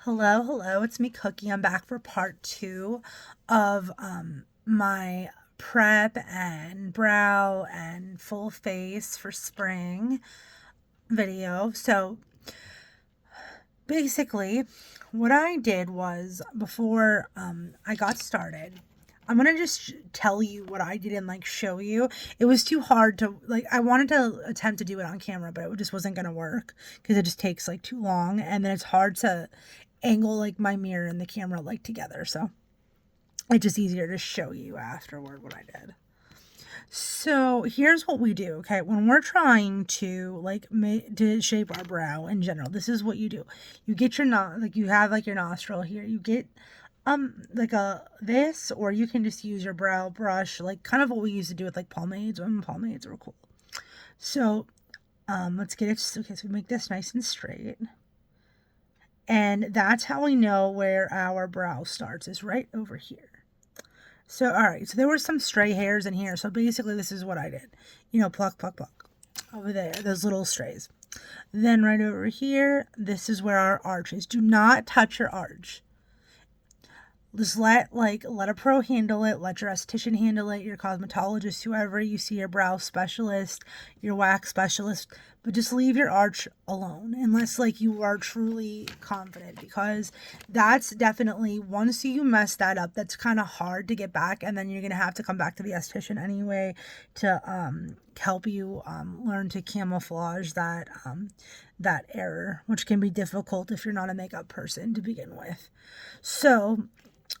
Hello, hello, it's me, Cookie. I'm back for part two of my prep and brow and full face for spring video. So basically, what I did was before I got started, I'm gonna just tell you what I did and like show you. It was too hard to like. I wanted to attempt to do it on camera, but it just wasn't gonna work because it just takes like too long, and then it's hard to angle like my mirror and the camera like together. So it's just easier to show you afterward what I did. So here's what we do, okay? When we're trying to like to shape our brow in general, this is what you do. You get your like you have like your nostril here. You get like a this, or you can just use your brow brush, like kind of what we used to do with like pomades when pomades were cool. So let's get it. Okay, so we make this nice and straight. And that's how we know where our brow starts, is right over here. So, all right, so there were some stray hairs in here. So basically this is what I did. Pluck, pluck, pluck. Over there, those little strays. Then right over here, this is where our arch is. Do not touch your arch. Just let a pro handle it, let your esthetician handle it, your cosmetologist, whoever you see, your brow specialist, your wax specialist, but just leave your arch alone unless like you are truly confident, because that's definitely, once you mess that up, that's kind of hard to get back, and then you're gonna have to come back to the esthetician anyway to help you learn to camouflage that error, which can be difficult if you're not a makeup person to begin with. So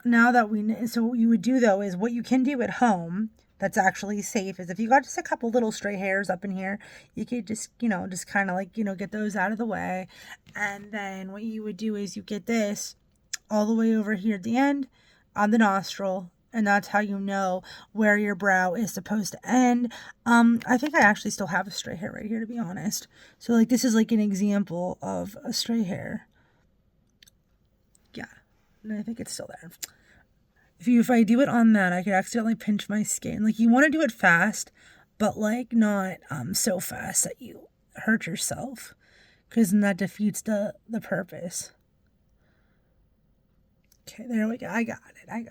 now that so what you would do though is, what you can do at home that's actually safe is, if you got just a couple little stray hairs up in here, you could just just kind of like get those out of the way. And then what you would do is you get this all the way over here at the end on the nostril, and that's how you know where your brow is supposed to end. I think I actually still have a stray hair right here, to be honest. So like this is like an example of a stray hair. Yeah, and I think it's still there. If I do it on that, I could accidentally pinch my skin. Like, you want to do it fast, but like not so fast that you hurt yourself, because then that defeats the purpose. Okay, there we go. I got it.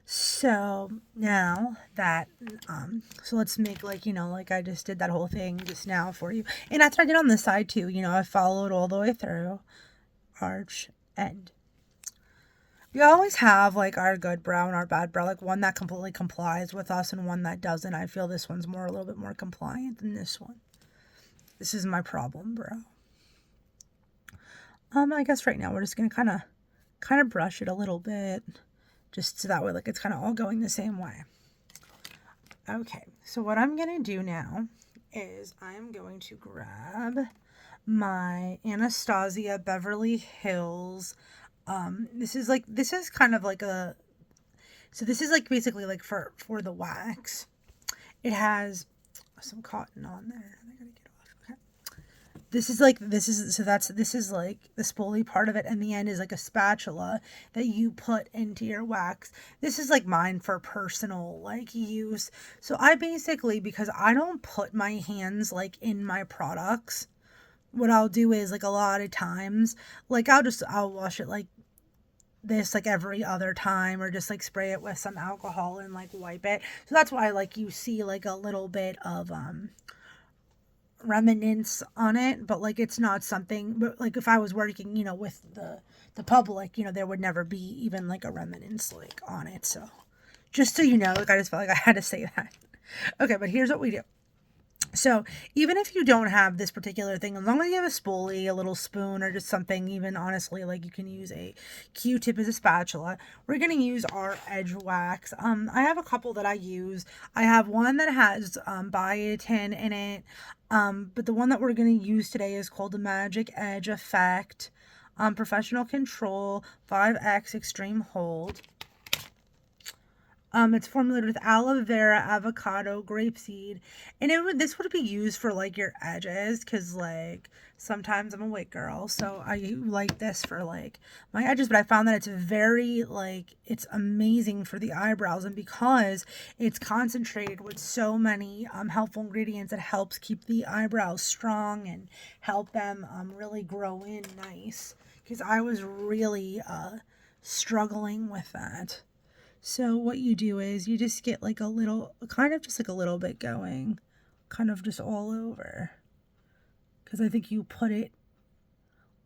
So now that so let's make like I just did that whole thing just now for you, and that's what I did on this side too. I followed all the way through, arch, end. We always have like our good brow and our bad brow, like one that completely complies with us and one that doesn't. I feel this one's a little bit more compliant than this one. This is my problem brow. I guess right now we're just gonna kind of brush it a little bit, just so that way like it's kind of all going the same way. Okay, so what I'm gonna do now is I am going to grab my Anastasia Beverly Hills. This is kind of like a, so this is like basically like for the wax. It has some cotton on there. I gotta get off. Okay. This is like this is like the spoolie part of it, and the end is like a spatula that you put into your wax. This is like mine for personal like use. So I basically, because I don't put my hands like in my products, what I'll do is like a lot of times, like I'll wash it like this like every other time, or just like spray it with some alcohol and like wipe it. So that's why like you see like a little bit of remnants on it, but like it's not something, but like if I was working with the public, there would never be even like a remnants like on it. So just so you know, like I just felt like I had to say that. Okay, but here's what we do. So even if you don't have this particular thing, as long as you have a spoolie, a little spoon, or just something, even honestly, like you can use a Q-tip as a spatula, we're going to use our edge wax. I have a couple that I use. I have one that has biotin in it, but the one that we're going to use today is called the Magic Edge Effect Professional Control 5X Extreme Hold. It's formulated with aloe vera, avocado, grapeseed, and this would be used for like your edges, because like sometimes I'm a white girl, so I like this for like my edges. But I found that it's very like it's amazing for the eyebrows, and because it's concentrated with so many helpful ingredients, it helps keep the eyebrows strong and help them really grow in nice. Because I was really struggling with that. So what you do is you just get like a little, kind of just like a little bit going, kind of just all over. Because I think you put it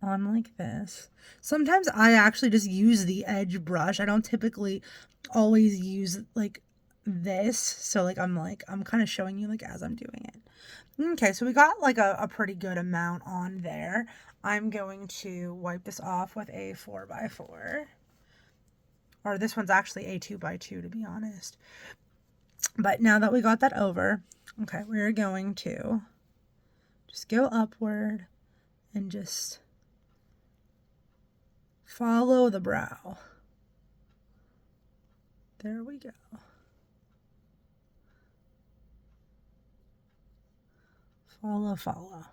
on like this. Sometimes I actually just use the edge brush. I don't typically always use like this. So like I'm kind of showing you like as I'm doing it. Okay, so we got like a pretty good amount on there. I'm going to wipe this off with a 4x4. Or this one's actually a 2x2 to be honest. But now that we got that over, okay, we're going to just go upward and just follow the brow. There we go. Follow.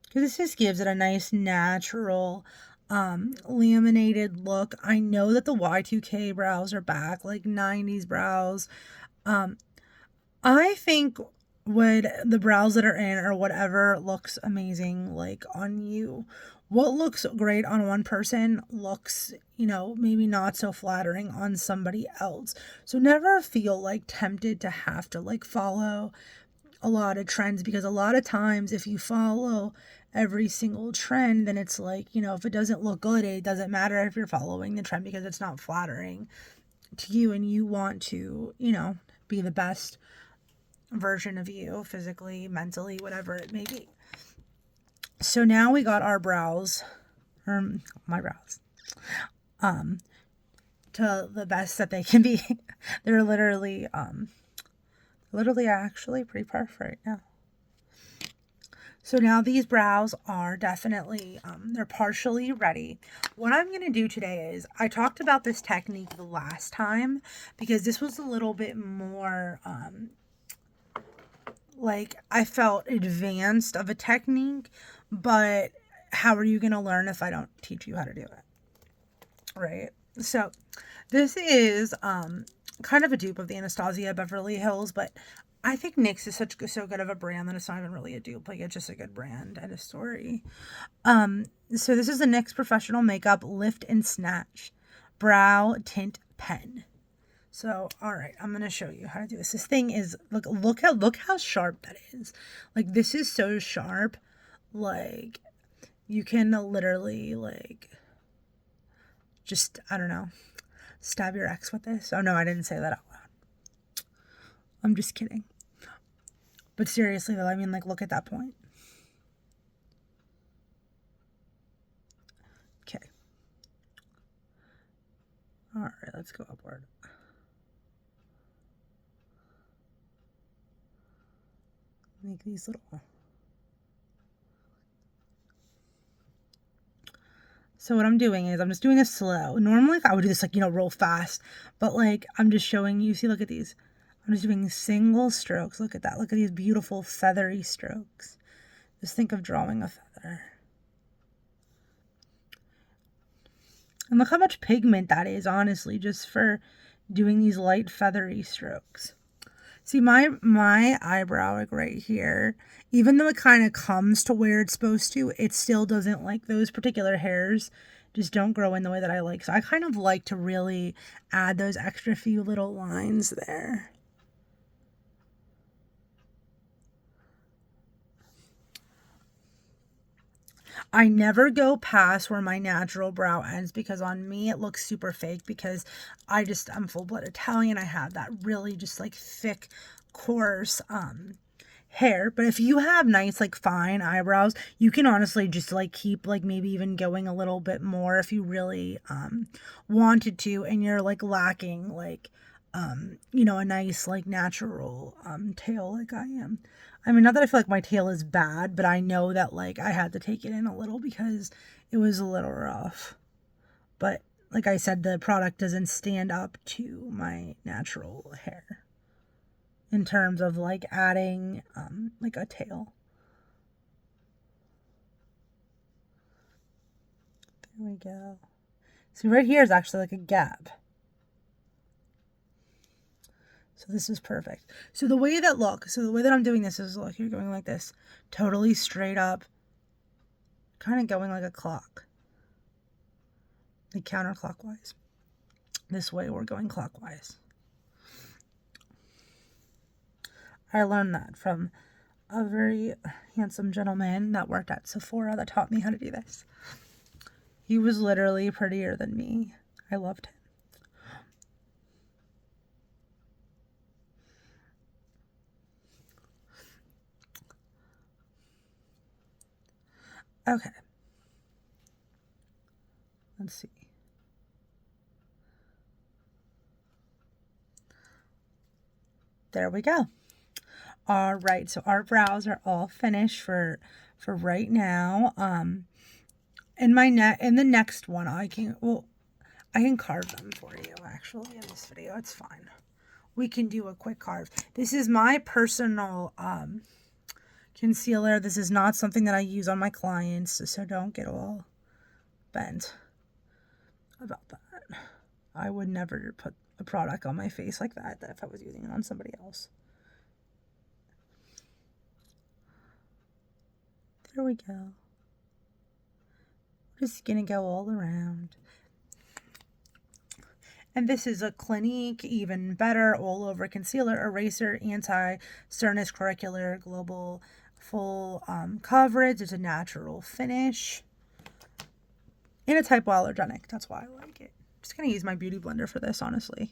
Because this just gives it a nice natural laminated look. I know that the Y2K brows are back, like 90s brows. I think when the brows that are in or whatever looks amazing like on you. What looks great on one person looks, maybe not so flattering on somebody else. So never feel like tempted to have to like follow a lot of trends, because a lot of times if you follow every single trend, then it's like, if it doesn't look good, it doesn't matter if you're following the trend because it's not flattering to you and you want to, be the best version of you physically, mentally, whatever it may be. So now we got our brows, or my brows, to the best that they can be. They're literally actually pretty perfect right now. So now these brows are definitely, they're partially ready. What I'm going to do today is, I talked about this technique the last time because this was a little bit more, like I felt advanced of a technique, but how are you going to learn if I don't teach you how to do it? Right? So this is, kind of a dupe of the Anastasia Beverly Hills, but I think NYX is so good of a brand that it's not even really a dupe. Like, it's just a good brand and a story. So this is the NYX Professional Makeup Lift and Snatch Brow Tint Pen. So, all right, I'm gonna show you how to do this. This thing is look how sharp that is. Like, this is so sharp. Like, you can literally like just, I don't know, stab your ex with this. Oh no, I didn't say that out loud. I'm just kidding. But seriously though, I mean, like, look at that point. Okay. All right, let's go upward. Make these little. So what I'm doing is I'm just doing this slow. Normally I would do this like, real fast, but like I'm just showing you, see, look at these. I'm just doing single strokes. Look at that. Look at these beautiful feathery strokes. Just think of drawing a feather. And look how much pigment that is, honestly, just for doing these light feathery strokes. See, my eyebrow, like right here, even though it kind of comes to where it's supposed to, it still doesn't, like, those particular hairs just don't grow in the way that I like. So I kind of like to really add those extra few little lines there. I never go past where my natural brow ends, because on me it looks super fake, because I'm full-blood Italian. I have that really just like thick, coarse hair. But if you have nice like fine eyebrows, you can honestly just like keep like maybe even going a little bit more if you really wanted to, and you're like lacking like a nice like natural tail like I am. I mean, not that I feel like my tail is bad, but I know that like I had to take it in a little because it was a little rough. But like I said, the product doesn't stand up to my natural hair in terms of like adding like a tail. There we go. See, right here is actually like a gap. So this is perfect. So the way that I'm doing this is, look, you're going like this, totally straight up, kind of going like a clock, like counterclockwise. This way we're going clockwise. I learned that from a very handsome gentleman that worked at Sephora that taught me how to do this. He was literally prettier than me. I loved him. Okay. Let's see. There we go. All right, so our brows are all finished for right now. In the next one, I can carve them for you actually in this video. It's fine. We can do a quick carve. This is my personal concealer. This is not something that I use on my clients, so don't get all bent about that. I would never put a product on my face like that if I was using it on somebody else. There we go. Just gonna go all around. And this is a Clinique Even Better All Over Concealer Eraser Anti-Sternus Curricular Global Full Coverage. It's a natural finish. And it's hypoallergenic. That's why I like it. I'm just going to use my Beauty Blender for this, honestly.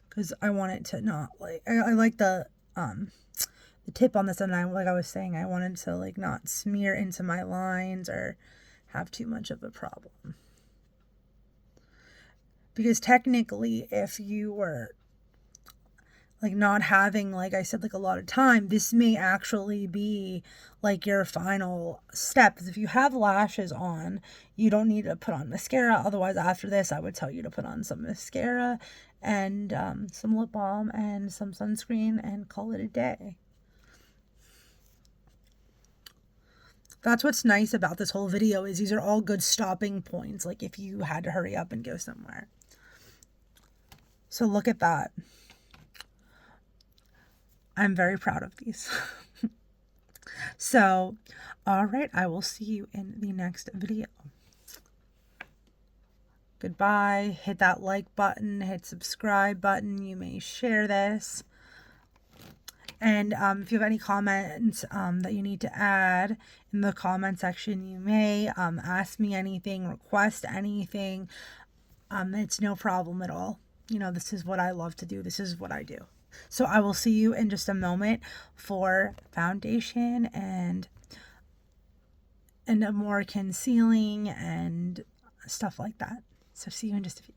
Because I want it to not, like, I like the tip on this, and like I was saying, I wanted to, like, not smear into my lines or have too much of a problem. Because technically, if you were like not having, like I said, like a lot of time, this may actually be like your final step. Because if you have lashes on, you don't need to put on mascara. Otherwise, after this, I would tell you to put on some mascara and some lip balm and some sunscreen and call it a day. That's what's nice about this whole video, is these are all good stopping points, like if you had to hurry up and go somewhere. So look at that. I'm very proud of these. So, all right, I will see you in the next video. Goodbye. Hit that like button, hit subscribe button. You may share this. And if you have any comments that you need to add in the comment section, you may ask me anything, request anything. It's no problem at all. You know, this is what I love to do. This is what I do. So I will see you in just a moment for foundation and a more concealing and stuff like that. So see you in just a few.